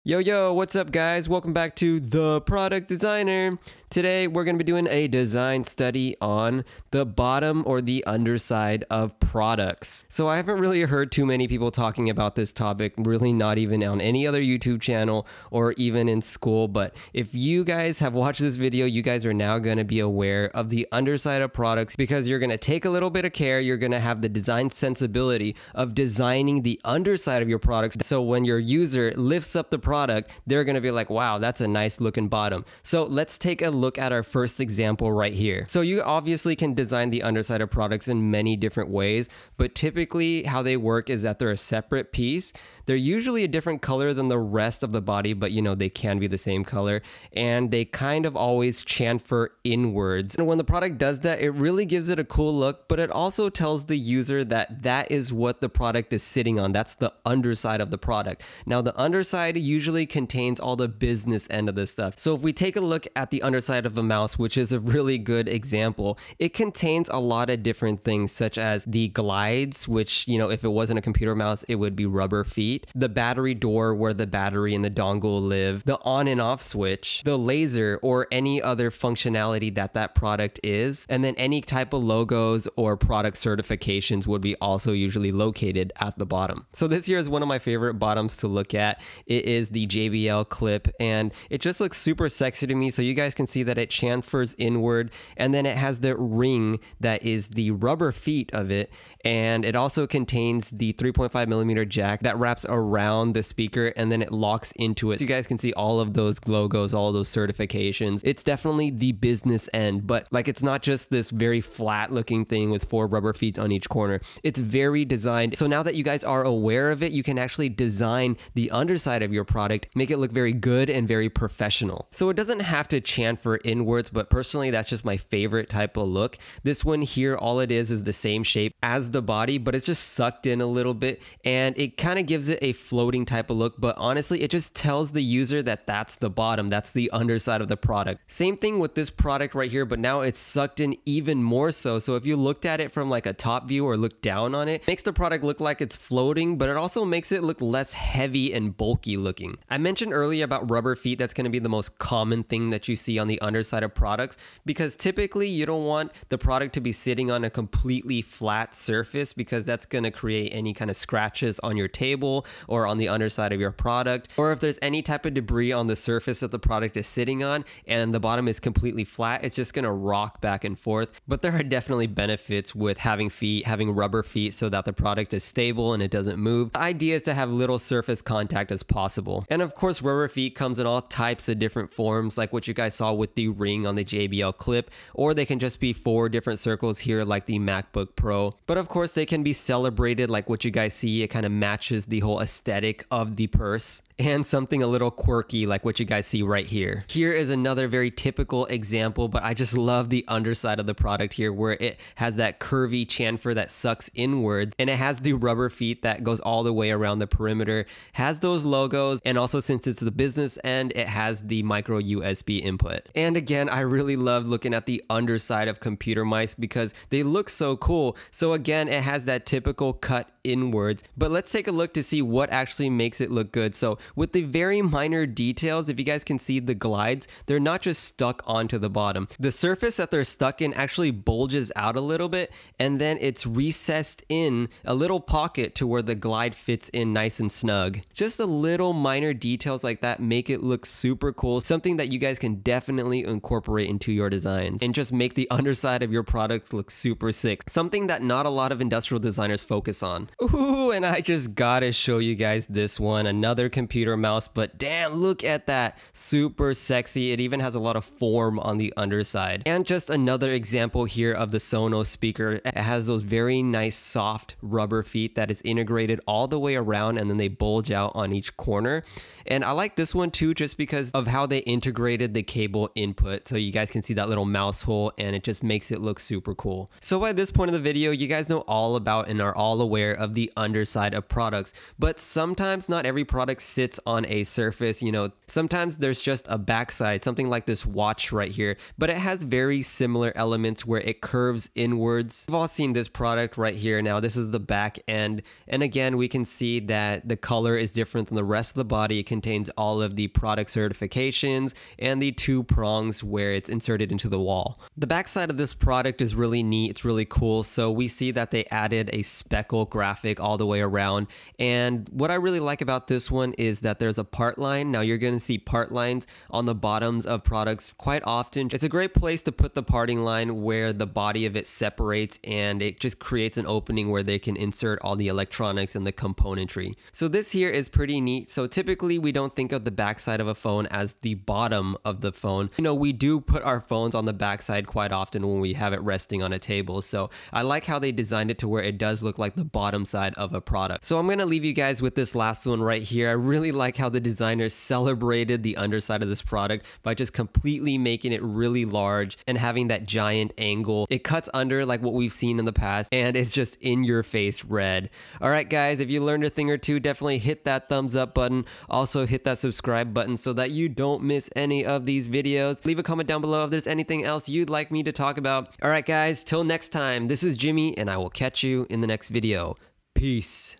Yo, what's up guys? Welcome back to The Product Designer. Today we're going to be doing a design study on the bottom or the underside of products. So I haven't really heard too many people talking about this topic, really not even on any other YouTube channel or even in school. But if you guys have watched this video, you guys are now going to be aware of the underside of products because you're going to take a little bit of care. You're going to have the design sensibility of designing the underside of your products. So when your user lifts up the product, they're going to be like, wow, that's a nice looking bottom. So let's take a look at our first example right here. So you obviously can design the underside of products in many different ways, but typically how they work is that they're a separate piece. They're usually a different color than the rest of the body, but you know, they can be the same color, and they kind of always chamfer inwards. And when the product does that, it really gives it a cool look, but it also tells the user that that is what the product is sitting on. That's the underside of the product. Now, the underside usually contains all the business end of this stuff. So if we take a look at the underside of a mouse, which is a really good example, it contains a lot of different things, such as the glides, which, you know, if it wasn't a computer mouse, it would be rubber feet, the battery door where the battery and the dongle live, the on and off switch, the laser, or any other functionality that that product is, and then any type of logos or product certifications would be also usually located at the bottom. So this here is one of my favorite bottoms to look at. It is the JBL clip, and it just looks super sexy to me. So you guys can see that it chamfers inward, and then it has the ring that is the rubber feet of it, and it also contains the 3.5mm jack that wraps around the speaker, and then it locks into it. So you guys can see all of those logos, all of those certifications. It's definitely the business end, but like, it's not just this very flat looking thing with 4 rubber feet on each corner. It's very designed. So now that you guys are aware of it, you can actually design the underside of your product, make it look very good and very professional. So it doesn't have to chamfer inwards, but personally, that's just my favorite type of look. This one here, all it is the same shape as the body, but it's just sucked in a little bit, and it kind of gives it a floating type of look. But honestly, it just tells the user that that's the bottom, that's the underside of the product. Same thing with this product right here, but now it's sucked in even more so. So if you looked at it from like a top view or look down on it, makes the product look like it's floating, but it also makes it look less heavy and bulky looking. I mentioned earlier about rubber feet. That's going to be the most common thing that you see on the underside of products, because typically you don't want the product to be sitting on a completely flat surface, because that's going to create any kind of scratches on your table or on the underside of your product. Or if there's any type of debris on the surface that the product is sitting on and the bottom is completely flat, it's just going to rock back and forth. But there are definitely benefits with having rubber feet, so that the product is stable and it doesn't move. The idea is to have little surface contact as possible. And of course, rubber feet comes in all types of different forms, like what you guys saw with the ring on the JBL clip, or they can just be 4 different circles here like the MacBook Pro. But of course, they can be celebrated like what you guys see. It kind of matches the whole aesthetic of the purse, and something a little quirky like what you guys see right here. Here is another very typical example, but I just love the underside of the product here, where it has that curvy chamfer that sucks inwards, and it has the rubber feet that goes all the way around the perimeter, has those logos, and also, since it's the business end, it has the micro USB input. And again, I really love looking at the underside of computer mice because they look so cool. So again, it has that typical cut inwards, but let's take a look to see what actually makes it look good. So with the very minor details, if you guys can see the glides, they're not just stuck onto the bottom. The surface that they're stuck in actually bulges out a little bit, and then it's recessed in a little pocket to where the glide fits in nice and snug. Just a little minor details like that make it look super cool, something that you guys can definitely incorporate into your designs and just make the underside of your products look super sick. Something that not a lot of industrial designers focus on. Ooh, and I just gotta show you guys this one, another computer mouse, but damn, look at that, super sexy. It even has a lot of form on the underside. And just another example here of the Sonos speaker. It has those very nice soft rubber feet that is integrated all the way around, and then they bulge out on each corner. And I like this one too, just because of how they integrated the cable input. So you guys can see that little mouse hole, and it just makes it look super cool. So by this point of the video, you guys know all about and are all aware of the underside of products, but sometimes not every product sits sits on a surface. You know, sometimes there's just a backside, something like this watch right here, but it has very similar elements where it curves inwards. We've all seen this product right here. Now this is the back end, and again we can see that the color is different than the rest of the body. It contains all of the product certifications and the 2 prongs where it's inserted into the wall. The backside of this product is really neat. It's really cool. So we see that they added a speckle graphic all the way around, and what I really like about this one is that there's a part line. Now you're going to see part lines on the bottoms of products quite often. It's a great place to put the parting line where the body of it separates, and it just creates an opening where they can insert all the electronics and the componentry. So this here is pretty neat. So typically we don't think of the backside of a phone as the bottom of the phone. You know, we do put our phones on the backside quite often when we have it resting on a table. So I like how they designed it to where it does look like the bottom side of a product. So I'm going to leave you guys with this last one right here. I really like how the designers celebrated the underside of this product by just completely making it really large and having that giant angle. It cuts under like what we've seen in the past, and it's just in your face red. All right guys, if you learned a thing or two, definitely hit that thumbs up button. Also hit that subscribe button so that you don't miss any of these videos. Leave a comment down below if there's anything else you'd like me to talk about. All right guys, till next time, this is Jimmy and I will catch you in the next video. Peace.